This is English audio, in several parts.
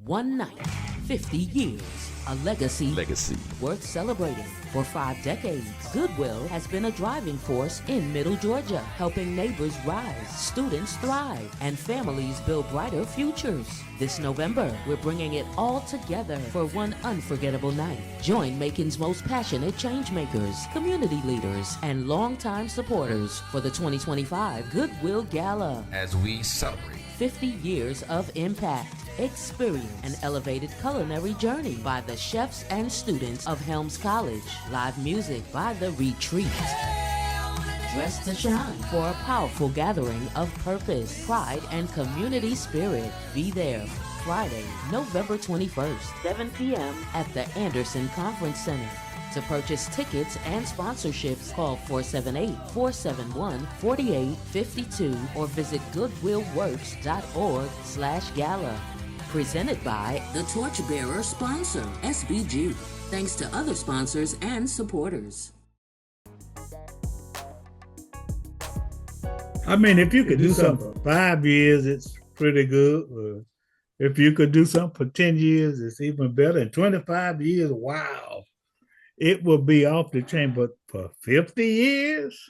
One night, 50 years, a legacy worth celebrating. For 5 decades, Goodwill has been a driving force in Middle Georgia, helping neighbors rise, students thrive, and families build brighter futures. This November, we're bringing it all together for one unforgettable night. Join Macon's most passionate changemakers, community leaders, and longtime supporters for the 2025 Goodwill Gala. As we celebrate 50 years of impact. Experience an elevated culinary journey by the chefs and students of Helms College. Live music by The Retreat. Dress to shine for a powerful gathering of purpose, pride, and community spirit. Be there Friday, November 21st, 7 p.m. at the Anderson Conference Center. To purchase tickets and sponsorships, call 478-471-4852 or visit goodwillworks.org/gala. Presented by the Torchbearer sponsor, SBG. Thanks to other sponsors and supporters. I mean, if you could do something for 5 years, it's pretty good. If you could do something for 10 years, it's even better. And 25 years, wow, it will be off the chain. But for 50 years,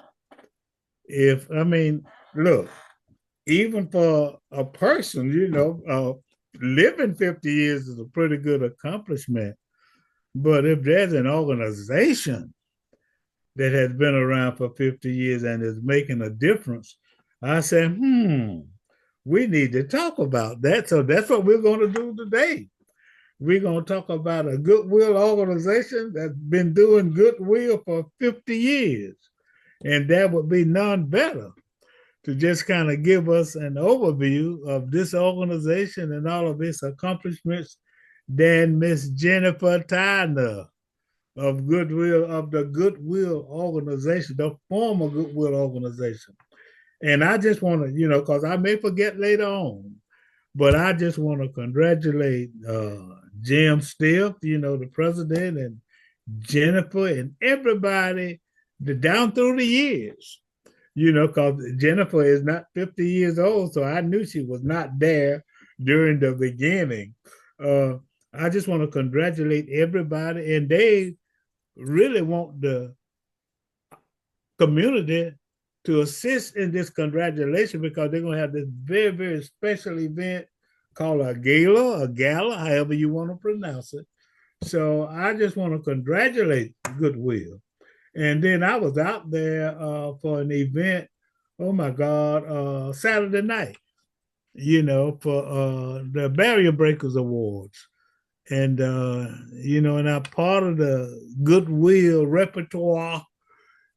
look, even for a person, living 50 years is a pretty good accomplishment. But if there's an organization that has been around for 50 years and is making a difference, I say, we need to talk about that. So that's what we're going to do today. We're going to talk about a Goodwill organization that's been doing Goodwill for 50 years. And that would be none better to just kind of give us an overview of this organization and all of its accomplishments than Miss Jennifer Tyner of the Goodwill organization, the former Goodwill organization. And I just want to, because I may forget later on, but I just want to congratulate Jim Stiff, the president, and Jennifer and everybody down through the years. Because Jennifer is not 50 years old, so I knew she was not there during the beginning. I just want to congratulate everybody, and they really want the community to assist in this congratulation because they're going to have this very, very special event called a gala, however you want to pronounce it. So I just want to congratulate Goodwill. And then I was out there for an event, Saturday night, for the Barrier Breakers Awards. And, and I'm part of the Goodwill repertoire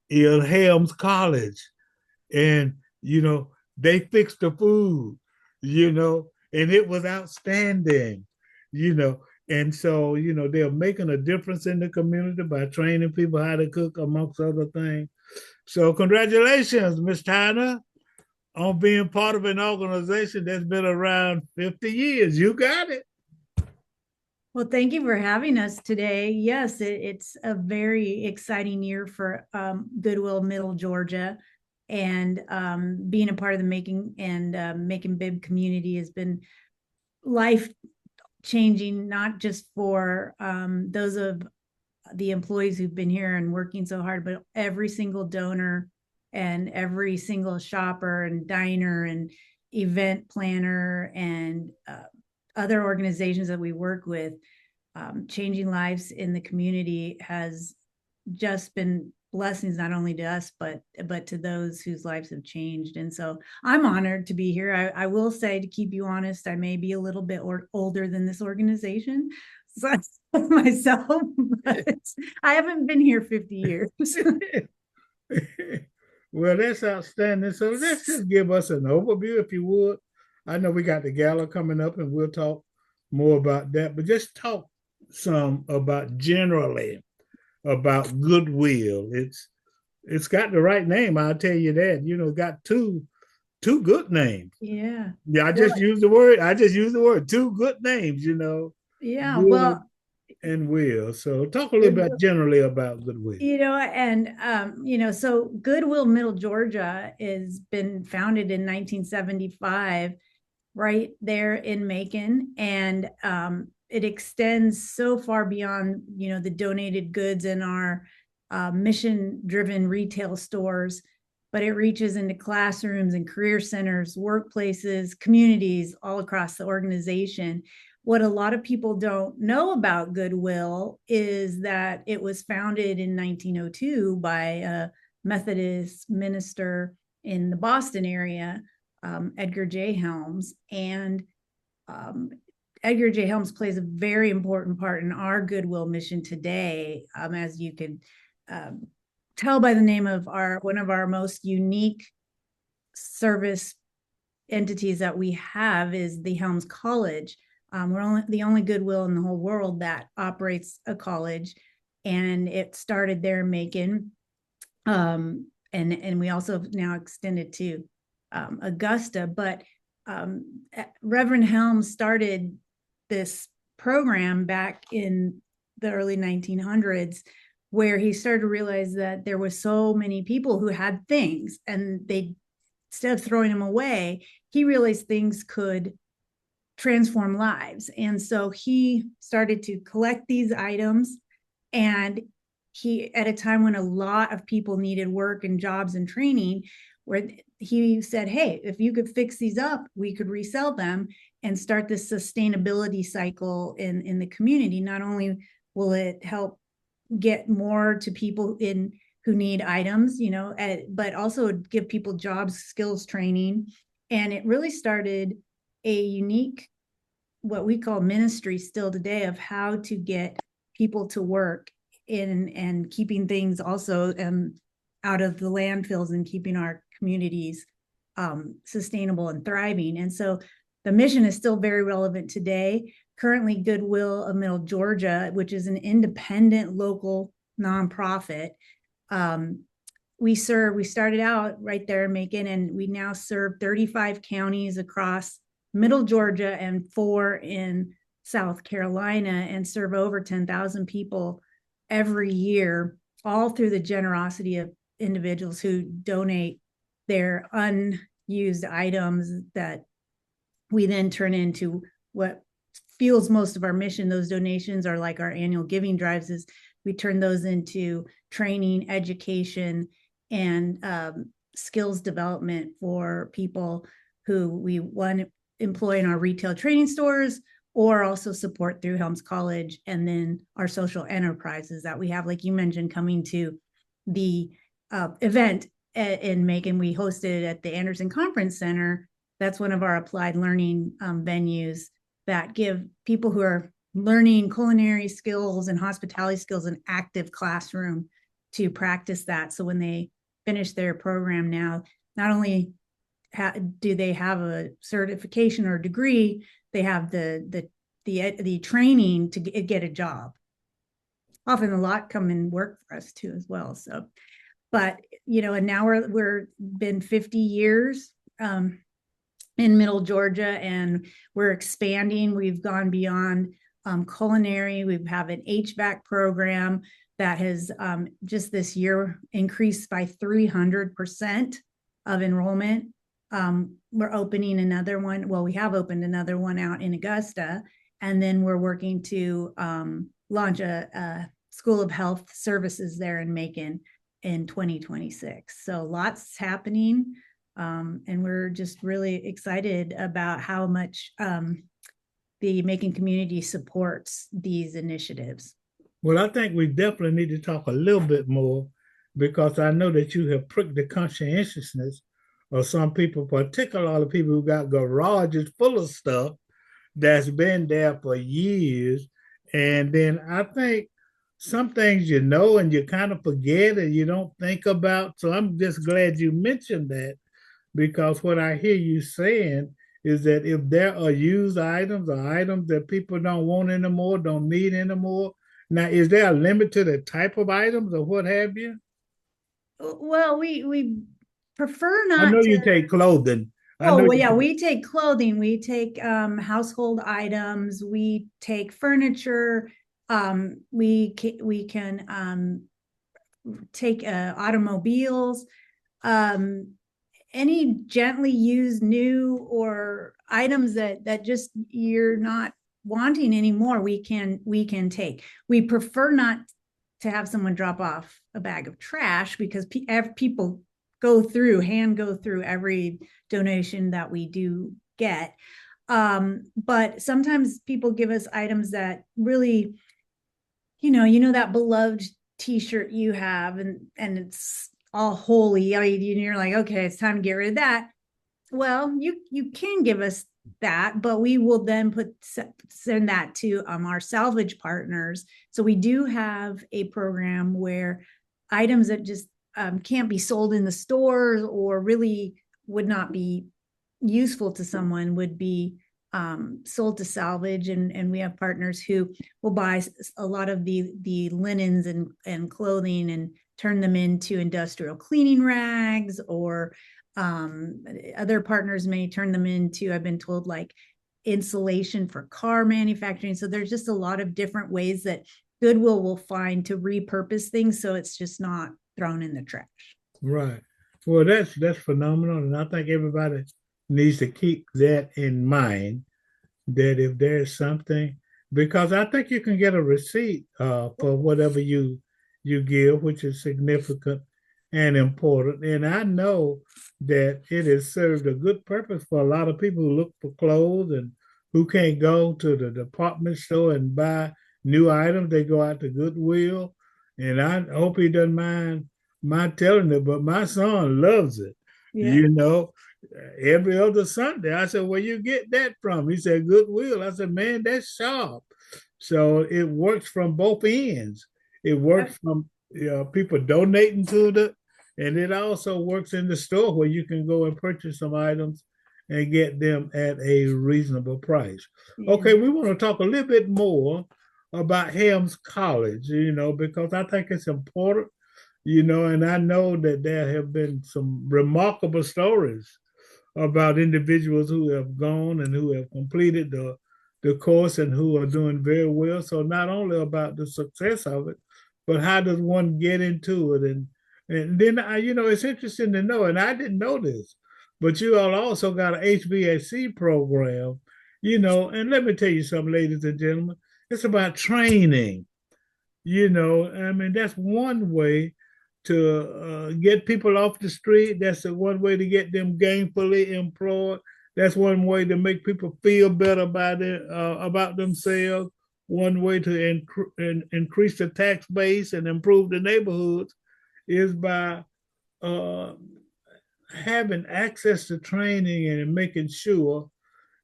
in Helms College. And, they fixed the food, and it was outstanding, And so, they're making a difference in the community by training people how to cook, amongst other things. So congratulations, Ms. Tyner, on being part of an organization that's been around 50 years. You got it. Well, thank you for having us today. Yes, it's a very exciting year for Goodwill of Middle Georgia. And being a part of the Making Bib community has been life-changing, not just for those of the employees who've been here and working so hard, but every single donor and every single shopper and diner and event planner and other organizations that we work with. Changing lives in the community has just been blessings, not only to us, but to those whose lives have changed. And so I'm honored to be here. I will say, to keep you honest, I may be a little bit older than this organization. So myself, but I haven't been here 50 years. Well, that's outstanding. So let's just give us an overview, if you would. I know we got the gala coming up and we'll talk more about that, but just talk some generally about Goodwill. It's got the right name, I'll tell you that. Got two good names. Yeah. Yeah, I just used the word. Two good names, Yeah. Good well, and Will. So talk a little bit generally about Goodwill. So Goodwill Middle Georgia has been founded in 1975 right there in Macon, and it extends so far beyond, the donated goods in our mission-driven retail stores, but it reaches into classrooms and career centers, workplaces, communities all across the organization. What a lot of people don't know about Goodwill is that it was founded in 1902 by a Methodist minister in the Boston area, Edgar J. Helms. And Edgar J. Helms plays a very important part in our Goodwill mission today, as you can tell by the name of one of our most unique service entities that we have is the Helms College. We're the only Goodwill in the whole world that operates a college, and it started there in Macon. And we also have now extended to Augusta, but Reverend Helms started this program back in the early 1900s, where he started to realize that there were so many people who had things, and they, instead of throwing them away, he realized things could transform lives. And so he started to collect these items, and he, at a time when a lot of people needed work and jobs and training, where he said, hey, if you could fix these up, we could resell them and start this sustainability cycle in the community. Not only will it help get more to people who need items, but also give people jobs, skills training. And it really started a unique, what we call ministry still today, of how to get people to work in and keeping things also out of the landfills and keeping our communities sustainable and thriving. And so the mission is still very relevant today. Currently, Goodwill of Middle Georgia, which is an independent local nonprofit, we started out right there in Macon, and we now serve 35 counties across Middle Georgia and 4 in South Carolina, and serve over 10,000 people every year, all through the generosity of individuals who donate their unused items that we then turn into what fuels most of our mission. Those donations are like our annual giving drives, is we turn those into training, education, and skills development for people who we want to employ in our retail training stores, or also support through Helms College, and then our social enterprises that we have, like you mentioned, coming to the event in Macon. We hosted at the Anderson Conference Center. That's one of our applied learning venues that give people who are learning culinary skills and hospitality skills an active classroom to practice that. So when they finish their program now, not only do they have a certification or degree, they have the training to get a job. Often a lot come and work for us too as well. So, but and now we're been 50 years in Middle Georgia, and we're expanding. We've gone beyond culinary. We have an HVAC program that has just this year increased by 300% of enrollment. We're opening another one. Well, we have opened another one out in Augusta, and then we're working to launch a School of Health Services there in Macon in 2026. So lots happening, and we're just really excited about how much the Macon community supports these initiatives. Well, I think we definitely need to talk a little bit more, because I know that you have pricked the conscientiousness of some people, particularly people who got garages full of stuff that's been there for years. And then I think some things and you kind of forget and you don't think about. So I'm just glad you mentioned that, because what I hear you saying is that if there are used items or items that people don't want anymore, don't need anymore, now is there a limit to the type of items or what have you? Well, we prefer not. I know you take clothing. We take clothing. We take household items. We take furniture. We can take automobiles. Any gently used, new, or items that just you're not wanting anymore, we can take. We prefer not to have someone drop off a bag of trash, because people go through every donation that we do get. But sometimes people give us items that really, that beloved t-shirt you have, and it's all holy. You're like, okay, it's time to get rid of that. Well, you can give us that, but we will then send that to our salvage partners. So we do have a program where items that just can't be sold in the stores or really would not be useful to someone would be sold to salvage, and we have partners who will buy a lot of the linens and clothing and turn them into industrial cleaning rags, or other partners may turn them into, I've been told, like insulation for car manufacturing. So there's just a lot of different ways that Goodwill will find to repurpose things, so it's just not thrown in the trash. Right. Well, that's phenomenal, and I think everybody needs to keep that in mind. That if there's something, because I think you can get a receipt for whatever you give, which is significant and important. And I know that it has served a good purpose for a lot of people who look for clothes and who can't go to the department store and buy new items. They go out to Goodwill, and I hope he doesn't mind my telling it, but my son loves it. Yeah. Every other Sunday, I said, "Where you get that from?" He said, "Goodwill." I said, "Man, that's sharp." So it works from both ends. It works from people donating to it, and it also works in the store where you can go and purchase some items and get them at a reasonable price. Yeah. Okay, we want to talk a little bit more about Helms College, because I think it's important, and I know that there have been some remarkable stories about individuals who have gone and who have completed the course and who are doing very well. So not only about the success of it, but how does one get into it? And then, it's interesting to know, and I didn't know this, but you all also got an HVAC program, and let me tell you something, ladies and gentlemen, it's about training. I mean, that's one way to get people off the street. That's one way to get them gainfully employed. That's one way to make people feel better about themselves. One way to increase the tax base and improve the neighborhoods is by having access to training and making sure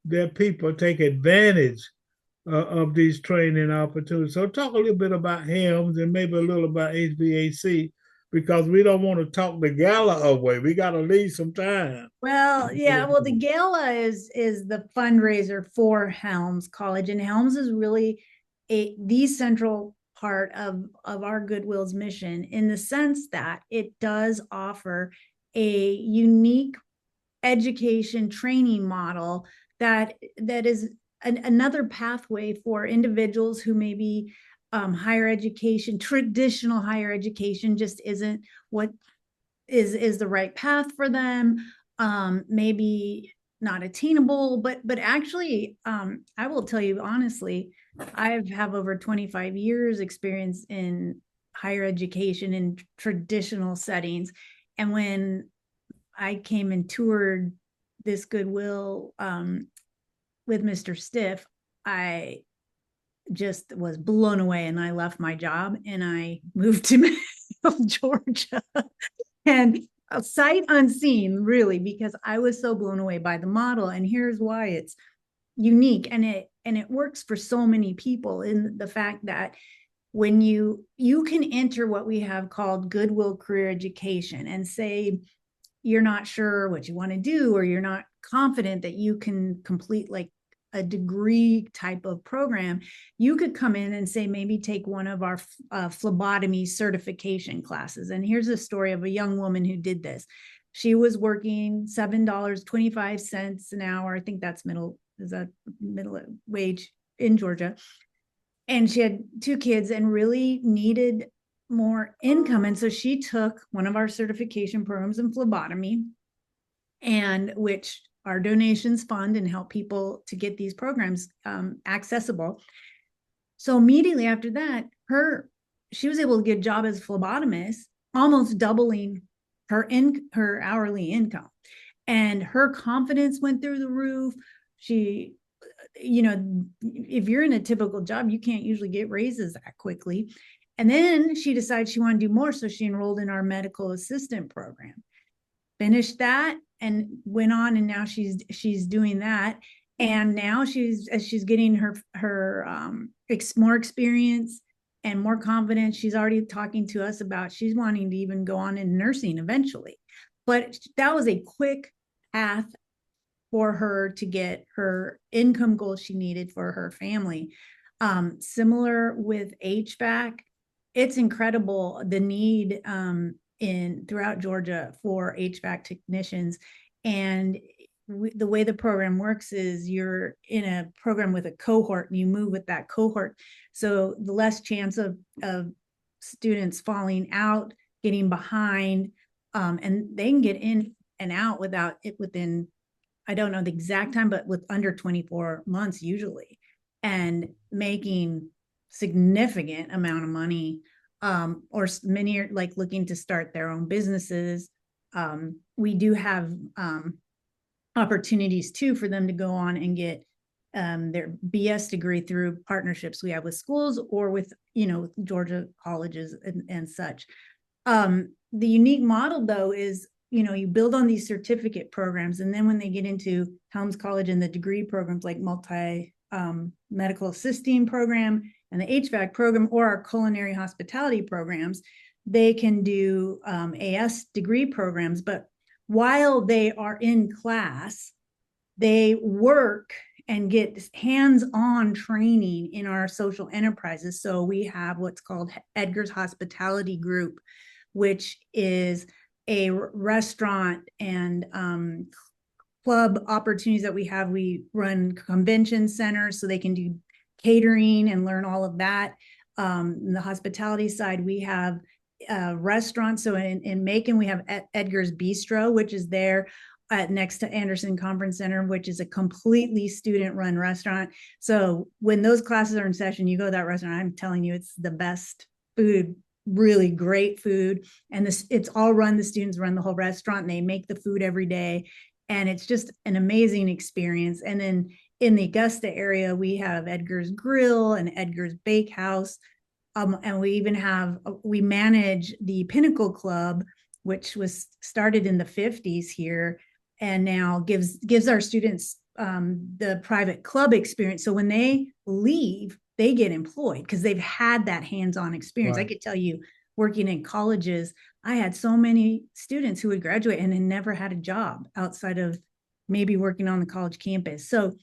that people take advantage of these training opportunities. So talk a little bit about Helms and maybe a little about HVAC, because we don't want to talk the gala away. We got to leave some time. Well, yeah. Well, the gala is the fundraiser for Helms College, and Helms is really the central part of our Goodwill's mission, in the sense that it does offer a unique education training model that is another pathway for individuals who maybe higher education, traditional higher education, just isn't what is the right path for them. Maybe not attainable, but actually, I will tell you honestly, I have over 25 years experience in higher education in traditional settings. And when I came and toured this Goodwill with Mr. Stiff, I just was blown away, and I left my job and I moved to Middle Georgia, and sight unseen, really, because I was so blown away by the model. And here's why it's unique, and it works for so many people, in the fact that when you can enter what we have called Goodwill Career Education, and say you're not sure what you want to do, or you're not confident that you can complete like a degree type of program, you could come in and say, maybe take one of our phlebotomy certification classes. And here's a story of a young woman who did this. She was working $7.25 an hour. I think that's middle wage in Georgia. And she had 2 kids and really needed more income. And so she took one of our certification programs in phlebotomy, and which our donations fund and help people to get these programs accessible. So immediately after that, she was able to get a job as a phlebotomist, almost doubling her hourly income. And her confidence went through the roof. She, if you're in a typical job, you can't usually get raises that quickly. And then she decided she wanted to do more. So she enrolled in our medical assistant program, finished that, and went on. And now she's doing that. And now she's getting her more experience and more confidence. She's already talking to us about she's wanting to even go on in nursing eventually. But that was a quick path for her to get her income goal she needed for her family. Similar with HVAC, it's incredible the need throughout Georgia for HVAC technicians. And the way the program works is you're in a program with a cohort and you move with that cohort. So the less chance of students falling out, getting behind, and they can get in and out within, I don't know the exact time, but with under 24 months usually, and making significant amount of money. Or many are like looking to start their own businesses. We do have opportunities too for them to go on and get their BS degree through partnerships we have with schools or with Georgia colleges and such. The unique model though is you build on these certificate programs, and then when they get into Helms College and the degree programs like medical assisting program and the HVAC program or our culinary hospitality programs, they can do AS degree programs. But while they are in class, they work and get hands-on training in our social enterprises. So we have what's called Edgar's Hospitality Group, which is a restaurant and club opportunities that we have. We run convention centers so they can do catering and learn all of that. In the hospitality side, we have restaurants. So in Macon, we have Edgar's Bistro, which is there next to Anderson Conference Center, which is a completely student-run restaurant. So when those classes are in session, you go to that restaurant, I'm telling you, it's the best food, really great food. And it's all run, the students run the whole restaurant, and they make the food every day. And it's just an amazing experience. And then in the Augusta area, we have Edgar's Grill and Edgar's Bakehouse. And we manage the Pinnacle Club, which was started in the 50s here, and now gives our students the private club experience. So when they leave, they get employed because they've had that hands-on experience. Right. I could tell you, working in colleges, I had so many students who would graduate and then never had a job outside of maybe working on the college campus. So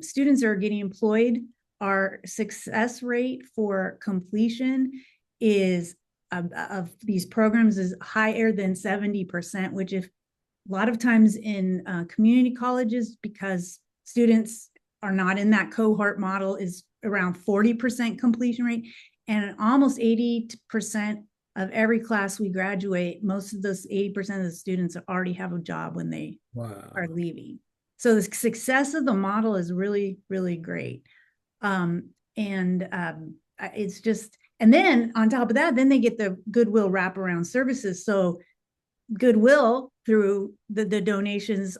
students are getting employed. Our success rate for completion is of these programs is higher than 70%, which if a lot of times in community colleges, because students are not in that cohort model, is around 40% completion rate. And almost 80% of every class we graduate, most of those 80% of the students already have a job when they are leaving. So the success of the model is really, really great. It's just, and then on top of that, then they get the Goodwill wraparound services. So Goodwill, through the donations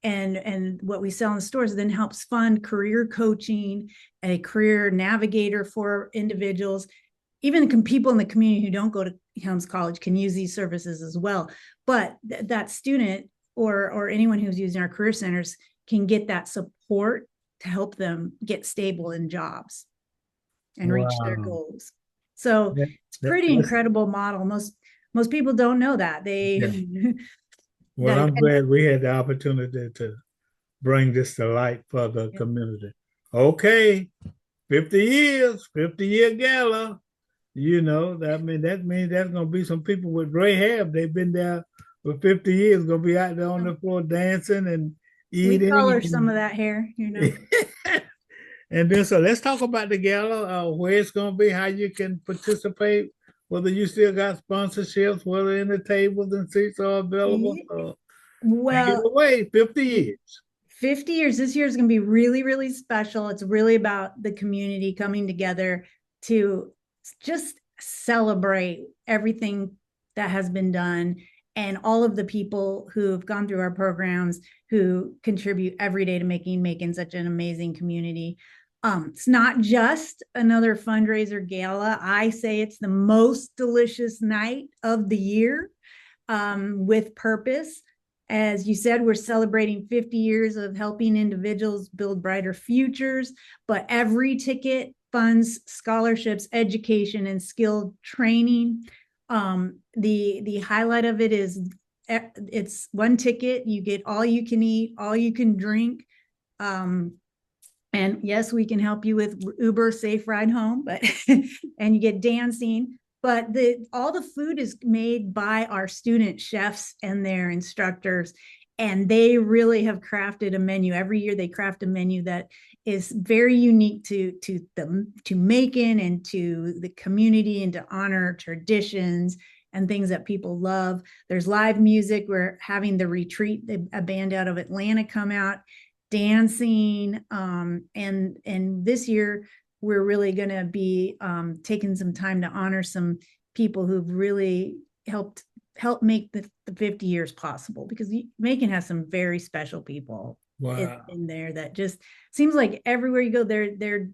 and what we sell in the stores, then helps fund career coaching, a career navigator for individuals. Even people in the community who don't go to Helms College can use these services as well. But that student or anyone who's using our career centers can get that support to help them get stable in jobs and reach their goals. So it's pretty incredible model. Most people don't know that. Well, I'm glad we had the opportunity to bring this to light for the community. Okay, 50 years, 50-year gala. That means there's going to be some people with gray hair. They've been there for 50 years, going to be out there on the floor dancing and eating. We color some of that hair, And then, so let's talk about the gala, where it's going to be, how you can participate, whether you still got sponsorships, whether in the tables and seats are available. Take it Well, away, 50 years. 50 years. This year is going to be really, really special. It's really about the community coming together to just celebrate everything that has been done and all of the people who have gone through our programs who contribute every day to making Macon such an amazing community. It's not just another fundraiser gala. I say it's the most delicious night of the year, with purpose. As you said, we're celebrating 50 years of helping individuals build brighter futures, but every ticket funds scholarships, education, and skill training. The highlight of it is it's one ticket. You get all you can eat, all you can drink. And yes, we can help you with Uber safe ride home, but and you get dancing. But all the food is made by our student chefs and their instructors, and they really have crafted a menu. Every year they craft a menu that is very unique to them, to Macon and to the community, and to honor traditions and things that people love. There's live music. We're having the Retreat, a band out of Atlanta, come out dancing, and this year we're really going to be taking some time to honor some people who've really helped make the 50 years possible, because Macon has some very special people. Wow. in there that just seems like everywhere you go, they're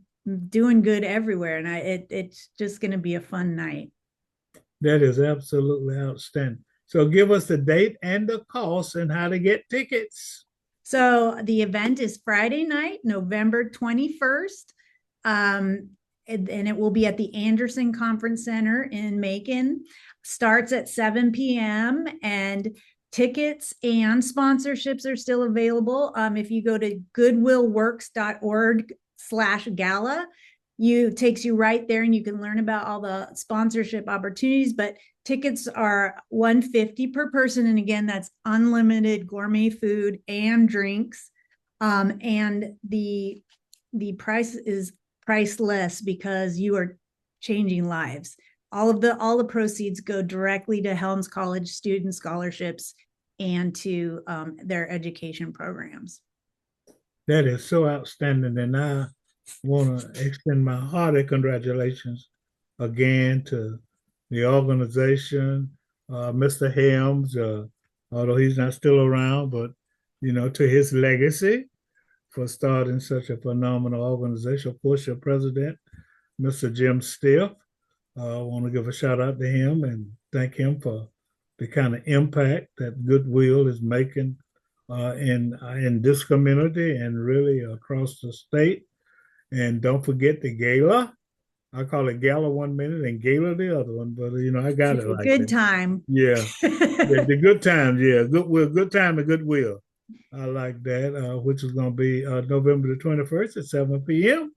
doing good everywhere, and it's just going to be a fun night. That is absolutely outstanding. So give us the date and the cost and how to get tickets. So the event is Friday night, November 21st. And it will be at the Anderson Conference Center in Macon. Starts at 7 p.m. and tickets and sponsorships are still available. If you go to goodwillworks.org/gala, takes you right there, and you can learn about all the sponsorship opportunities. But tickets are $150 per person, and again, that's unlimited gourmet food and drinks. And the price is priceless because you are changing lives. All the proceeds go directly to Helms College student scholarships and to their education programs. That is so outstanding, and I want to extend my hearty congratulations again to the organization, Mr. Helms, although he's not still around, but to his legacy for starting such a phenomenal organization. Of course, your president, Mr. Jim Stiff. I want to give a shout out to him and thank him for the kind of impact that Goodwill is making in this community and really across the state. And don't forget the gala. I call it gala 1 minute and gala the other one, but I got it like good that. Time. Yeah. The good times. Yeah, Goodwill, good time and Goodwill. I like that, which is going to be November the 21st at 7 p.m.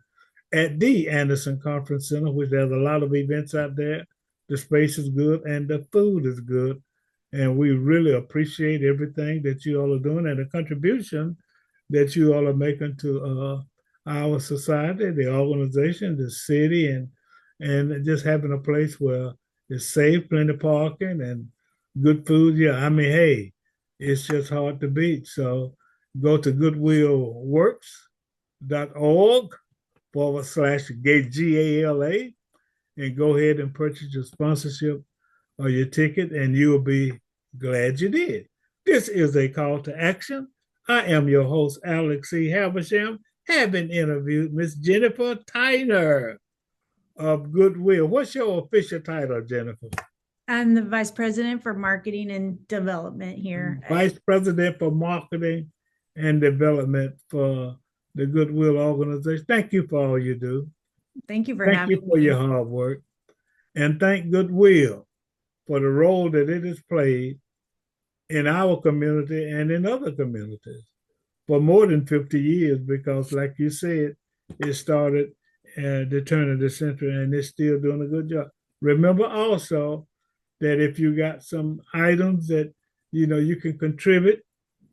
at the Anderson Conference Center, which there's a lot of events out there. The space is good and the food is good. And we really appreciate everything that you all are doing and the contribution that you all are making to our society, the organization, the city, and just having a place where it's safe, plenty of parking, and good food. Yeah, I mean, hey, it's just hard to beat. So go to goodwillworks.org/GALA and go ahead and purchase your sponsorship or your ticket, and you will be glad you did. This is a call to action. I am your host, Alex C. Havisham, having interviewed Miss Jennifer Tyner of Goodwill. What's your official title, Jennifer? I'm the Vice President for Marketing and Development here. Vice President for Marketing and Development for the Goodwill organization. Thank you for all you do. Thank you for having me. Thank you for your hard work. And thank Goodwill for the role that it has played in our community and in other communities for more than 50 years, because like you said, it started at the turn of the century and it's still doing a good job. Remember also that if you got some items that, you can contribute,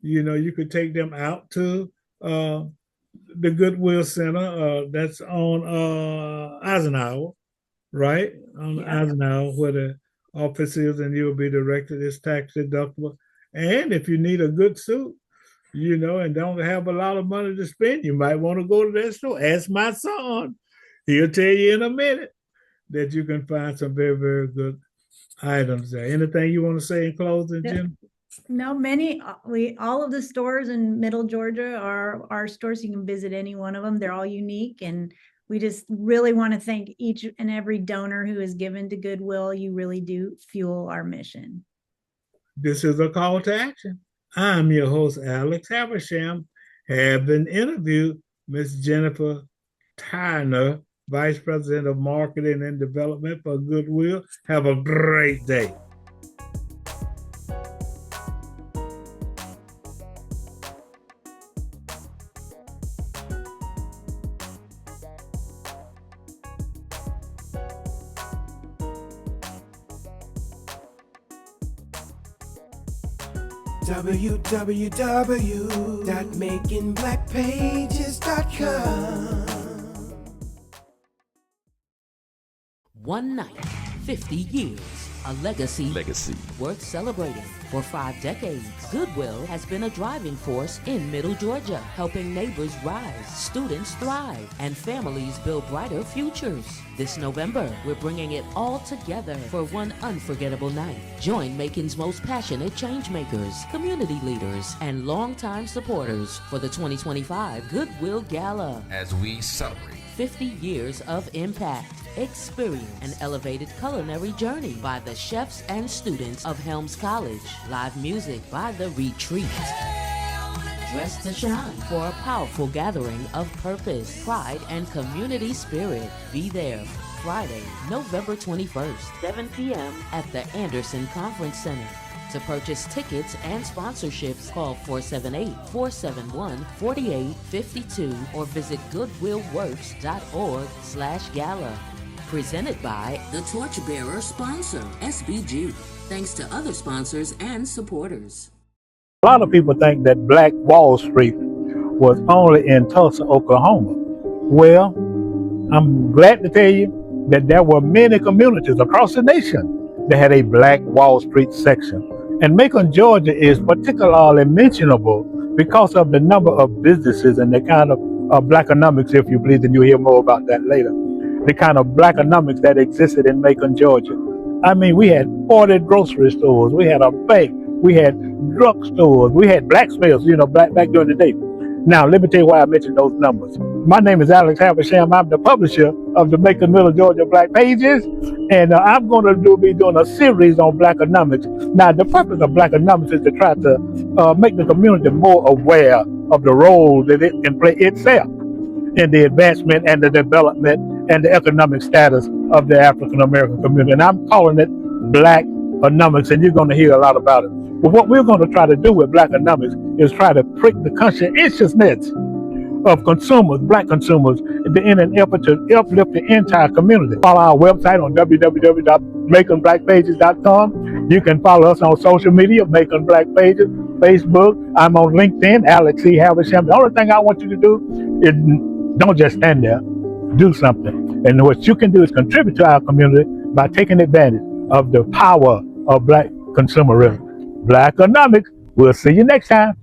you could take them out to the Goodwill Center that's on Eisenhower, right? On Eisenhower, where the office is, and you'll be directed. It's tax deductible. And if you need a good suit, and don't have a lot of money to spend, you might want to go to that store. Ask my son. He'll tell you in a minute that you can find some very, very good items there. Anything you want to say in closing, Jim? No, all of the stores in Middle Georgia are our stores. You can visit any one of them. They're all unique. And we just really want to thank each and every donor who has given to Goodwill. You really do fuel our mission. This is a call to action. I'm your host, Alex Haversham, having interviewed Ms. Jennifer Tyner, Vice President of Marketing and Development for Goodwill. Have a great day. www.makingblackpages.com. One night, 50 years, a legacy worth celebrating. For 5 decades, Goodwill has been a driving force in Middle Georgia, helping neighbors rise, students thrive, and families build brighter futures. This November, we're bringing it all together for one unforgettable night. Join Macon's most passionate changemakers, community leaders, and longtime supporters for the 2025 Goodwill Gala. As we celebrate 50 years of impact. Experience an elevated culinary journey by the chefs and students of Helms College. Live music by The Retreat. Dress to shine for a powerful gathering of purpose, pride, and community spirit. Be there Friday, November 21st, 7 p.m. at the Anderson Conference Center. To purchase tickets and sponsorships, call 478-471-4852 or visit goodwillworks.org/gala. Presented by the Torchbearer sponsor, SBG. Thanks to other sponsors and supporters. A lot of people think that Black Wall Street was only in Tulsa, Oklahoma. Well, I'm glad to tell you that there were many communities across the nation that had a Black Wall Street section. And Macon, Georgia is particularly mentionable because of the number of businesses and the kind of blackonomics, if you please, and you'll hear more about that later. The kind of blackonomics that existed in Macon, Georgia. I mean, we had 40 grocery stores, we had a bank, we had drugstores, we had blacksmiths, back during the day. Now, let me tell you why I mentioned those numbers. My name is Alex Haversham. I'm the publisher of the Macon, Middle Georgia Black Pages, and I'm going to be doing a series on blackonomics. Now, the purpose of blackonomics is to try to make the community more aware of the role that it can play itself in the advancement and the development and the economic status of the African American community. And I'm calling it Blackonomics, and you're going to hear a lot about it. But what we're going to try to do with Blackonomics is try to prick the conscientiousness of consumers, Black consumers, in an effort to uplift the entire community. Follow our website on www.makingblackpages.com. You can follow us on social media, Macon Black Pages, Facebook. I'm on LinkedIn, Alex C. Haversham. The only thing I want you to do is don't just stand there. Do something. And what you can do is contribute to our community by taking advantage of the power of Black consumerism. Blackonomics. We'll see you next time.